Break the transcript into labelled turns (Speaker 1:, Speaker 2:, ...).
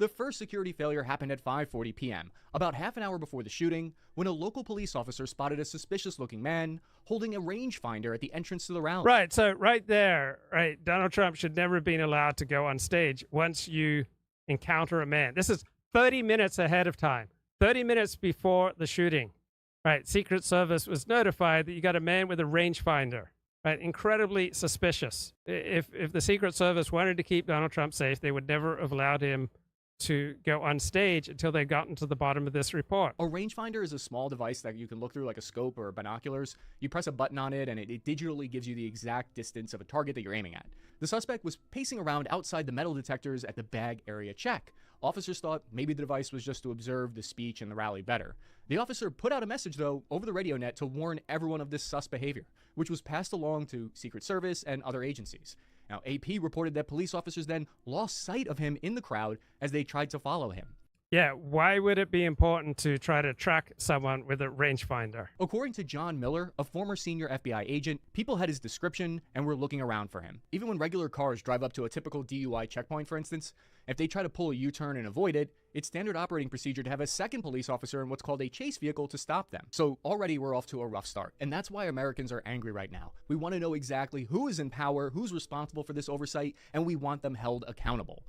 Speaker 1: The first security failure happened at 5:40 p.m., about half an hour before the shooting, when a local police officer spotted a suspicious-looking man holding a rangefinder at the entrance to the rally.
Speaker 2: Right, so right there, right, Donald Trump should never have been allowed to go on stage once you encounter a man. This is 30 minutes ahead of time, 30 minutes before the shooting. Right, Secret Service was notified that you got a man with a rangefinder. Right, incredibly suspicious. If the Secret Service wanted to keep Donald Trump safe, they would never have allowed him to go on stage until they'd gotten to the bottom of this report.
Speaker 1: A rangefinder is a small device that you can look through like a scope or binoculars. You press a button on it and it digitally gives you the exact distance of a target that you're aiming at. The suspect was pacing around outside the metal detectors at the bag area check. Officers thought maybe the device was just to observe the speech and the rally better. The officer put out a message, though, over the radio net to warn everyone of this sus behavior, which was passed along to Secret Service and other agencies. Now, AP reported that police officers then lost sight of him in the crowd as they tried to follow him.
Speaker 2: Yeah, why would it be important to try to track someone with a rangefinder?
Speaker 1: According to John Miller, a former senior FBI agent, people had his description and were looking around for him. Even when regular cars drive up to a typical DUI checkpoint, for instance, if they try to pull a U-turn and avoid it, it's standard operating procedure to have a second police officer in what's called a chase vehicle to stop them. So already we're off to a rough start. And that's why Americans are angry right now. We want to know exactly who is in power, who's responsible for this oversight, and we want them held accountable.